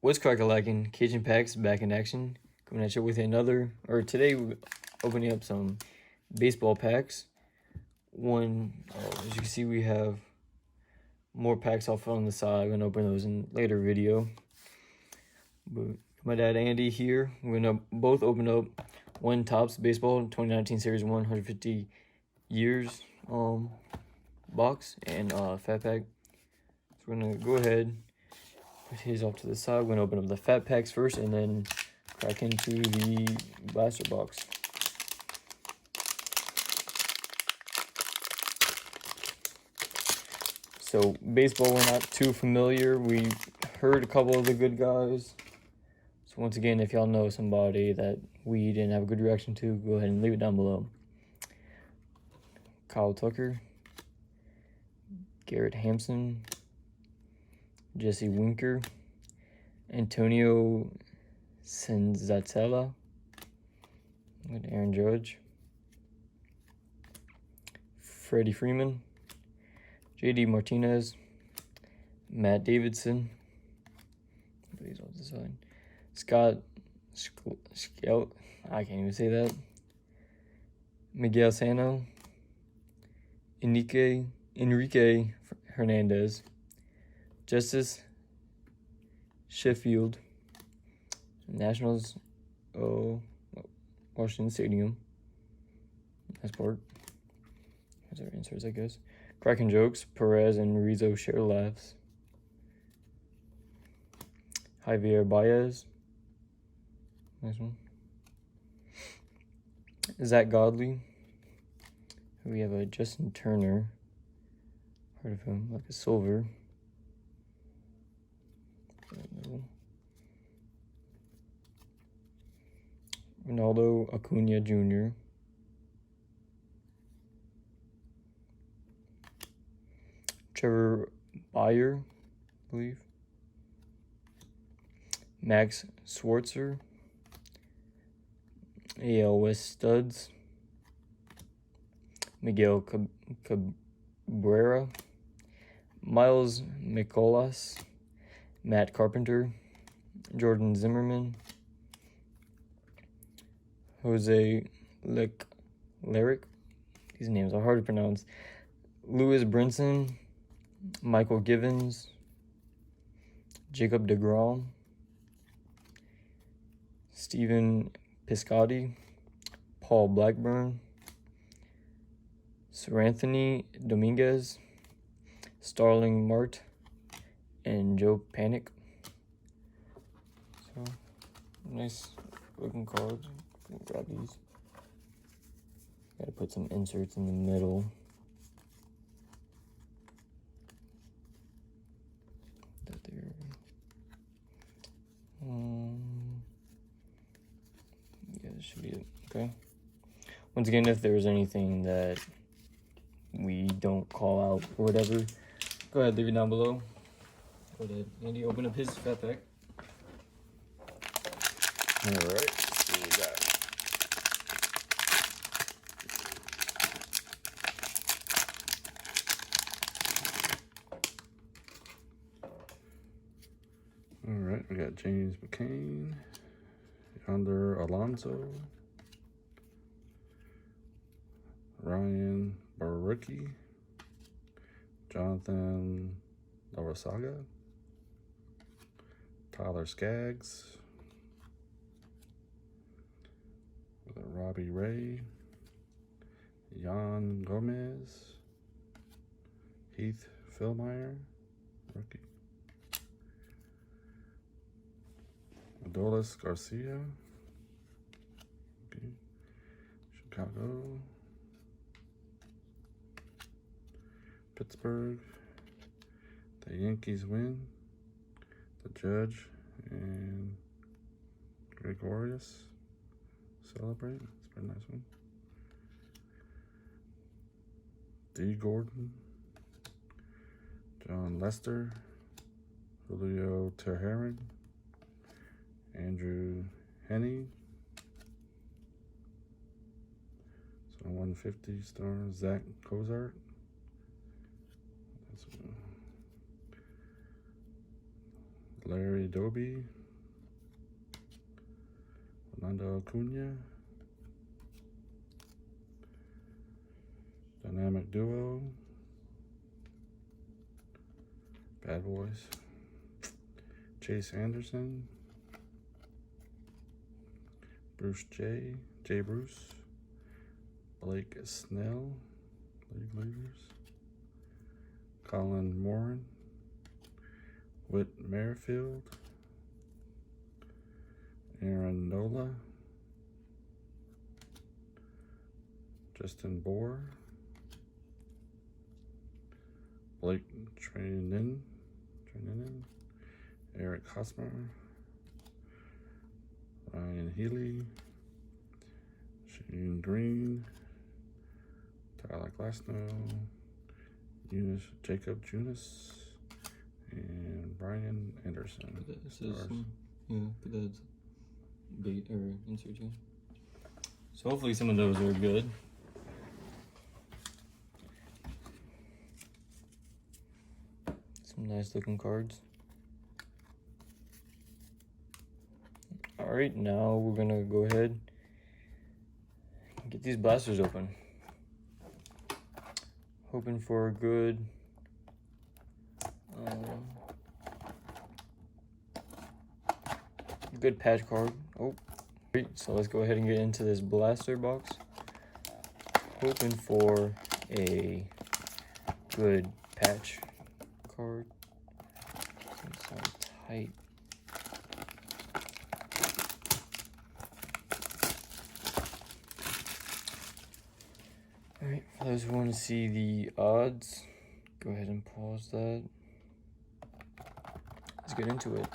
What's crack-a-lackin'? Cajun Packs back in action. Coming at you with today we're opening up some baseball packs. As you can see, we have more packs off on the side. I'm going to open those in later video. But my dad Andy here, we're going to both open up one Topps Baseball 2019 Series 150 years box and fat pack. So we're going to go ahead, put his off to the side. We're going to open up the fat packs first and then crack into the blaster box. So baseball, we're not too familiar. We heard a couple of the good guys. So once again, if y'all know somebody that we didn't have a good reaction to, go ahead and leave it down below. Kyle Tucker, Garrett Hampson, Jesse Winker, Antonio Senzatella, and Aaron Judge, Freddie Freeman, JD Martinez, Matt Davidson, he's off the side, Scott Scout, I can't even say that, Miguel Sano, Enrique Hernandez, Justice Sheffield, Nationals, Washington Stadium. Nice part. There's our inserts, I guess. Cracking Jokes, Perez and Rizzo share laughs. Javier Baez. Nice one. Zach Godley. We have a Justin Turner. Heard of him, like a silver. Ronaldo Acuna Jr. Trevor Bauer, I believe. Max Swartzer. AL West Studs. Miguel Cabrera. Miles Mikolas. Matt Carpenter. Jordan Zimmerman. Jose Lyric. These names are hard to pronounce. Lewis Brinson. Michael Givens. Jacob DeGrom. Stephen Piscotty. Paul Blackburn. Seranthony Dominguez. Starling Marte. And Joe Panic. So, nice looking cards. Grab these. Gotta put some inserts in the middle. That there. Yeah, this should be it. Okay. Once again, if there's anything that we don't call out or whatever, go ahead, leave it down below. Go ahead, Andy, open up his fat pack. All right, let's see what we got. All right, we got James McCain, Yonder Alonso, Ryan Barucki, Jonathan Larasaga, Tyler Skaggs, Robbie Ray, Jan Gomez, Heath Philmeyer, rookie, Adolis Garcia, okay. Chicago, Pittsburgh, the Yankees win, the Judge and Gregorius celebrate. That's a pretty nice one. D. Gordon, John Lester, Julio Teheran, Andrew Henney. So 150 star Zach Cozart. Larry Doby, Fernando Acuna, Dynamic Duo, Bad Boys, Chase Anderson, Bruce J. Bruce, Blake Snell, League Leaders, Colin Moran, Whit Merrifield, Aaron Nola, Justin Bohr, Blake Trinan, Eric Hosmer, Ryan Healy, Shane Green, Tyler Glasnow, Jacob Junis, and Brian Anderson. This is yeah, put that bait or insert here. So hopefully some of those are good. Some nice looking cards. Alright, now we're gonna go ahead and get these blasters open. Hoping for a good patch card. Oh, great. So let's go ahead and get into this blaster box. Hoping for a good patch card. It's so tight. Alright, for those who want to see the odds, go ahead and pause that. Let's get into it.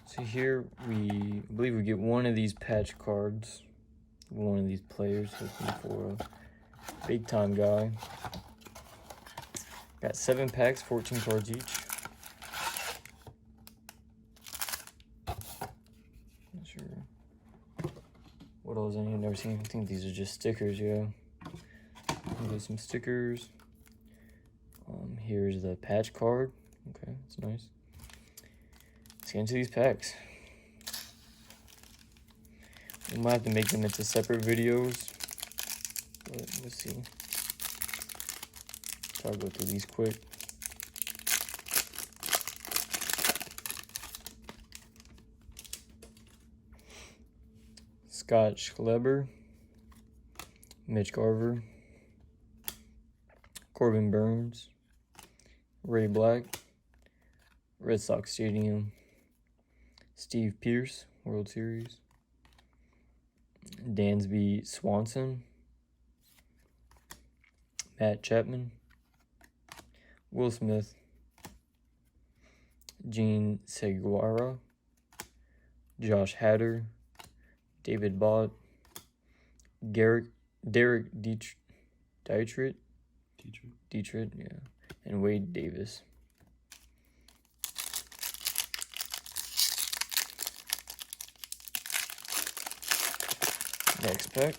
So here I believe we get one of these patch cards, one of these players, looking for a big time guy. Got 7 packs, 14 cards each. Not sure what else in here. Never seen. I think these are just stickers. Yeah. Get some stickers. Here's the patch card. Okay, that's nice. Let's get into these packs. We might have to make them into separate videos, but let's see. Try to go through these quick. Scott Schleber, Mitch Garver, Corbin Burns, Ray Black, Red Sox Stadium, Steve Pearce, World Series, Dansby Swanson, Matt Chapman, Will Smith, Gene Seguara, Josh Hader, David Bott, Derek Dietrich, yeah, and Wade Davis. Next pack,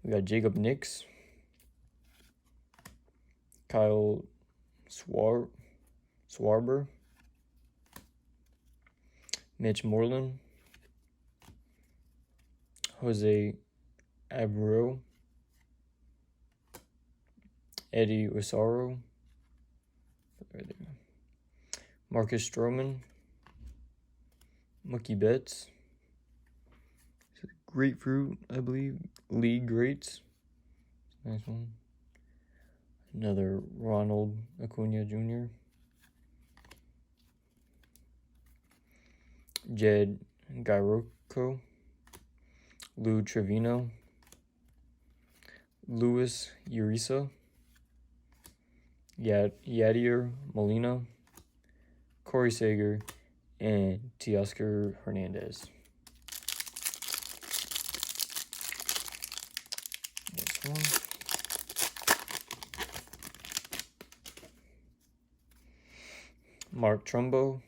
we got Jacob Nix, Kyle Swarber, Mitch Moreland, Jose Abreu, Eddie Rosario, Marcus Stroman, Mookie Betts, Grapefruit, I believe, League Greats, nice one. Another Ronald Acuna Jr., Jed Gairoko, Lou Trevino, Luis Uriza, Yadier Molina, Corey Seager, and Teoscar Hernandez. Next one. Mark Trumbo,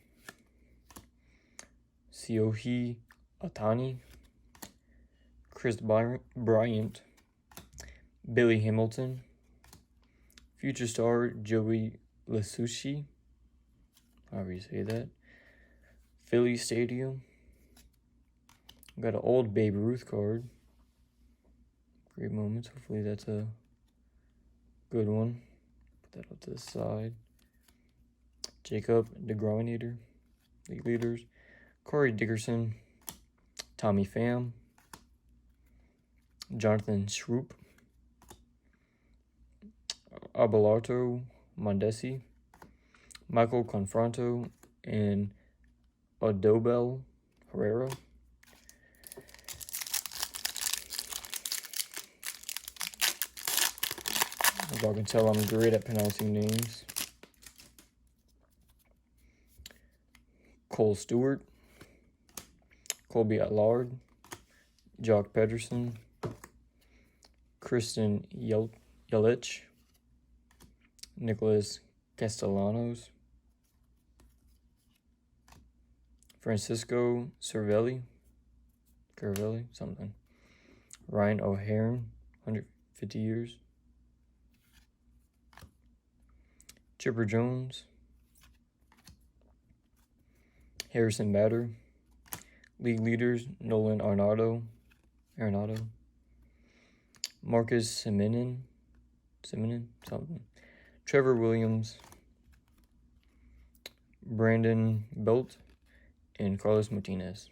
Siohi Atani, Chris Bryant, Billy Hamilton, future star Joey Lasushi, however you say that. Philly Stadium. Got an old Babe Ruth card. Great moments. Hopefully that's a good one. Put that up to the side. Jacob DeGrominator. League leaders. Corey Dickerson. Tommy Pham. Jonathan Schroop. Abelardo Mondesi. Michael Confronto. And Odobel Herrera. As y'all can tell, I'm great at pronouncing names. Cole Stewart. Colby Allard. Jock Pedersen. Kristen Yelich. Nicholas Castellanos. Francisco Cervelli. Something. Ryan O'Hearn, 150 years. Chipper Jones. Harrison Bader. League leaders, Nolan Arenado. Marcus Seminin, something. Trevor Williams. Brandon Belt. And Carlos Martinez.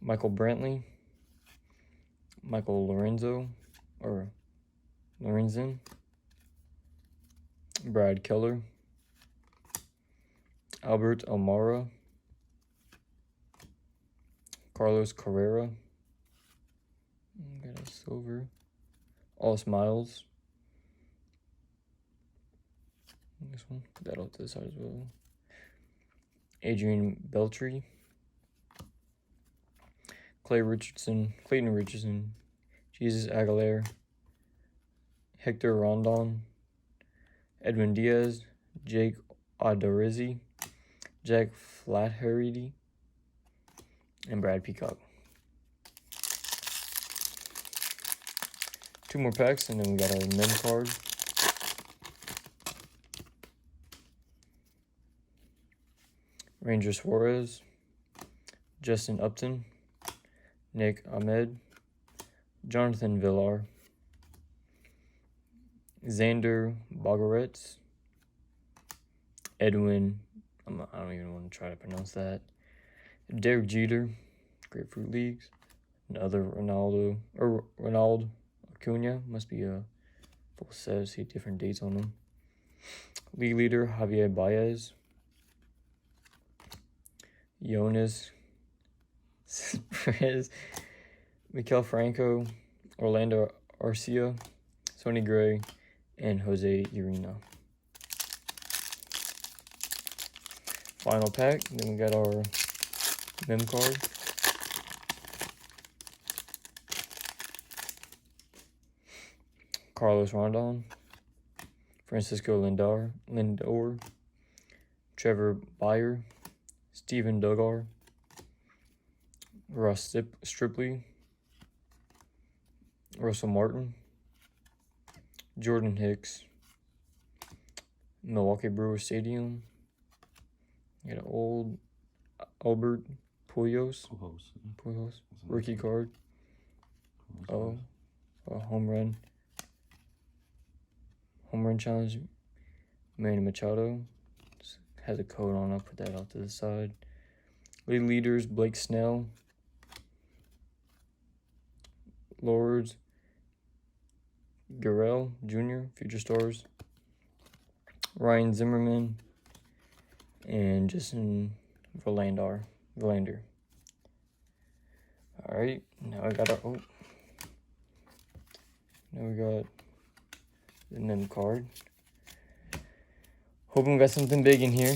Michael Brantley. Michael Lorenzen. Brad Keller. Albert Almara. Carlos Carrera. Got a silver. Alice Miles. This one. Put that out to the side as well. Adrian Beltre. Clayton Richardson. Jesus Aguilar. Hector Rondon. Edwin Diaz. Jake Odorizzi. Jack Flaherty. And Brad Peacock. 2 more packs, and then we got our mem card. Ranger Suarez. Justin Upton. Nick Ahmed. Jonathan Villar. Xander Bogaerts. Edwin, I don't even want to try to pronounce that. Derek Jeter, Grapefruit Leagues. Another Ronaldo Acuna, must be a full set, see different dates on them. League leader, Javier Baez. Jonas Perez. Mikel Franco. Orlando Arcia. Sonny Gray. And Jose Urena. Final pack. Then we got our mem card. Carlos Rondon. Francisco Lindor. Trevor Bauer. Steven Duggar. Ross Stripley. Russell Martin. Jordan Hicks. Milwaukee Brewers Stadium. You got an old Albert Pujols. Rookie card. Oh, a home run challenge. Manny Machado. Just has a code on. I'll put that out to the side. League leaders: Blake Snell. Lords. Gurriel Jr. Future Stars. Ryan Zimmerman. And Justin Verlander. Alright, now we got the mem card. Hoping we got something big in here.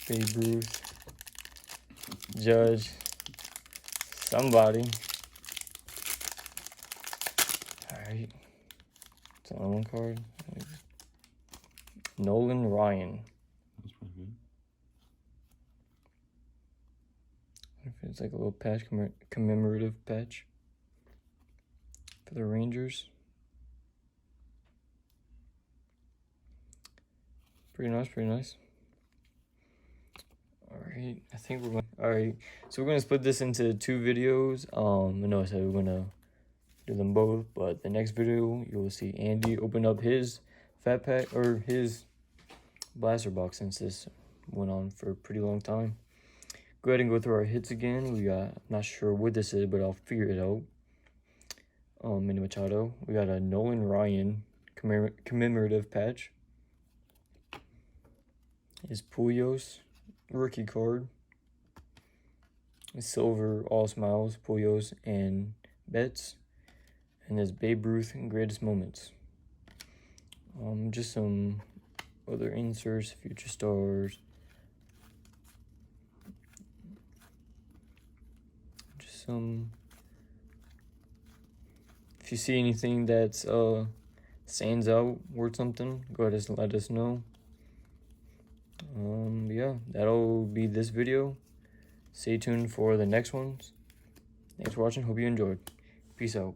Babe Ruth. Judge. Somebody. Alright. It's on one card. Nolan Ryan. That's pretty good. It's like a little patch, commemorative patch for the Rangers. Pretty nice, pretty nice. Alright, I think we're going. Alright, so we're gonna split this into 2 videos. I know I said we're gonna do them both, but the next video you'll see Andy open up his fat pack or his blaster box, since this went on for a pretty long time. Go ahead and go through our hits again. We got, I'm not sure what this is, but I'll figure it out. Manny Machado. We got a Nolan Ryan commemorative patch. His Puyos rookie card. His silver all smiles, Puyos and Betts. And his Babe Ruth greatest moments. Just some other inserts, future stars. Just some. If you see anything that's stands out worth something, go ahead and let us know. Yeah, that'll be this video. Stay tuned for the next ones. Thanks for watching. Hope you enjoyed. Peace out.